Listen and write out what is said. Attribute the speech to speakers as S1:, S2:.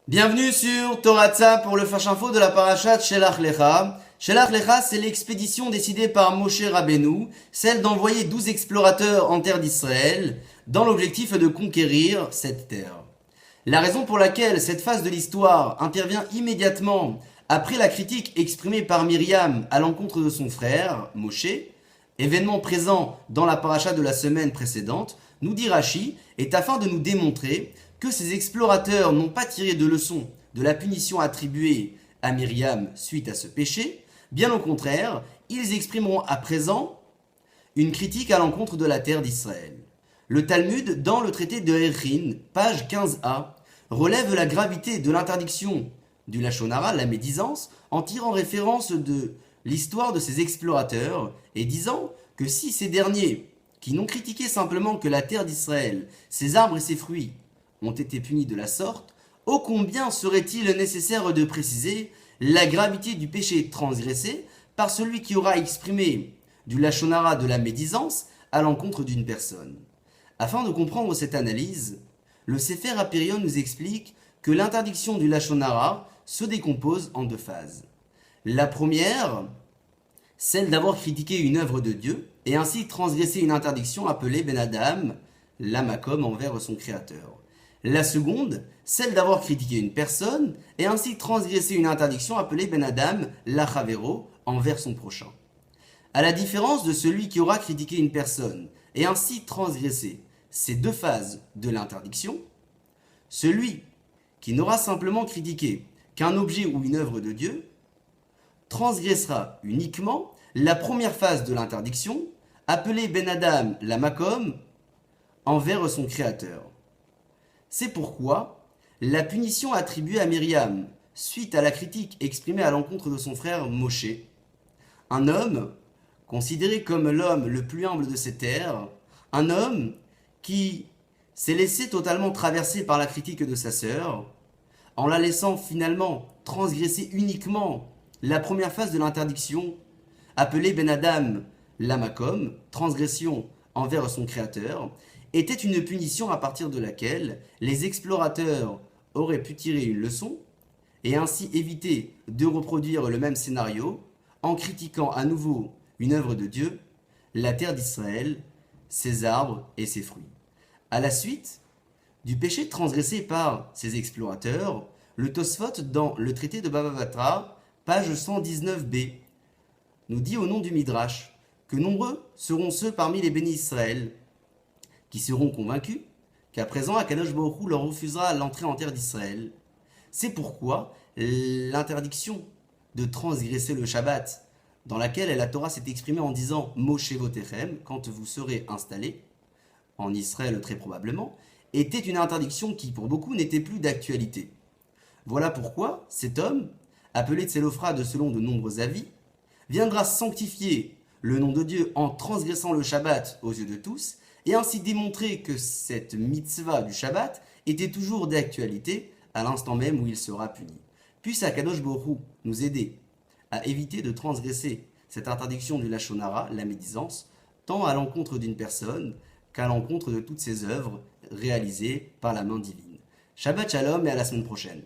S1: Bienvenue sur Toratza pour le Flash Info de la parashat Shelach Lecha. Shelach Lecha, c'est l'expédition décidée par Moshe Rabbeinu, celle d'envoyer 12 explorateurs en terre d'Israël, dans l'objectif de conquérir cette terre. La raison pour laquelle cette phase de l'histoire intervient immédiatement après la critique exprimée par Myriam à l'encontre de son frère, Moshe, événement présent dans la paracha de la semaine précédente, nous dit Rashi, est afin de nous démontrer que ces explorateurs n'ont pas tiré de leçon de la punition attribuée à Myriam suite à ce péché, bien au contraire, ils exprimeront à présent une critique à l'encontre de la terre d'Israël. Le Talmud, dans le traité de Erchin, page 15a, relève la gravité de l'interdiction du Lachon Hara, la médisance, en tirant référence de l'histoire de ces explorateurs et disant que si ces derniers, qui n'ont critiqué simplement que la terre d'Israël, ses arbres et ses fruits, ont été punis de la sorte, ô combien serait-il nécessaire de préciser la gravité du péché transgressé par celui qui aura exprimé du Lachon Hara de la médisance à l'encontre d'une personne. Afin de comprendre cette analyse, le Sefer HaPerion nous explique que l'interdiction du Lachon Hara se décompose en deux phases. La première, celle d'avoir critiqué une œuvre de Dieu et ainsi transgressé une interdiction appelée Ben Adam, la Makom envers son créateur. La seconde, celle d'avoir critiqué une personne et ainsi transgressé une interdiction appelée Ben Adam, la Chavero, envers son prochain. À la différence de celui qui aura critiqué une personne et ainsi transgressé ces deux phases de l'interdiction, celui qui n'aura simplement critiqué qu'un objet ou une œuvre de Dieu transgressera uniquement la première phase de l'interdiction, appelée Ben Adam, la Makom, envers son créateur. C'est pourquoi la punition attribuée à Myriam, suite à la critique exprimée à l'encontre de son frère Moshe, un homme considéré comme l'homme le plus humble de ces terres, un homme qui s'est laissé totalement traverser par la critique de sa sœur, en la laissant finalement transgresser uniquement la première phase de l'interdiction, appelée Ben Adam Lamakom, transgression envers son créateur, était une punition à partir de laquelle les explorateurs auraient pu tirer une leçon et ainsi éviter de reproduire le même scénario en critiquant à nouveau une œuvre de Dieu, la terre d'Israël, ses arbres et ses fruits. À la suite du péché transgressé par ces explorateurs, le Tosfot dans le traité de Bava Batra, page 119b, nous dit au nom du Midrash que nombreux seront ceux parmi les bénis Israël qui seront convaincus qu'à présent Akadosh Baruch Hu leur refusera l'entrée en terre d'Israël. C'est pourquoi l'interdiction de transgresser le Shabbat, dans laquelle la Torah s'est exprimée en disant Moshe Votechem, quand vous serez installés, en Israël très probablement, était une interdiction qui pour beaucoup n'était plus d'actualité. Voilà pourquoi cet homme, appelé Tselophrad selon de nombreux avis, viendra sanctifier le nom de Dieu en transgressant le Shabbat aux yeux de tous, et ainsi démontrer que cette mitzvah du Shabbat était toujours d'actualité à l'instant même où il sera puni. Puisse Akadosh Baruch Hu nous aider à éviter de transgresser cette interdiction du Lachon Hara, la médisance, tant à l'encontre d'une personne qu'à l'encontre de toutes ses œuvres réalisées par la main divine. Shabbat Shalom et à la semaine prochaine.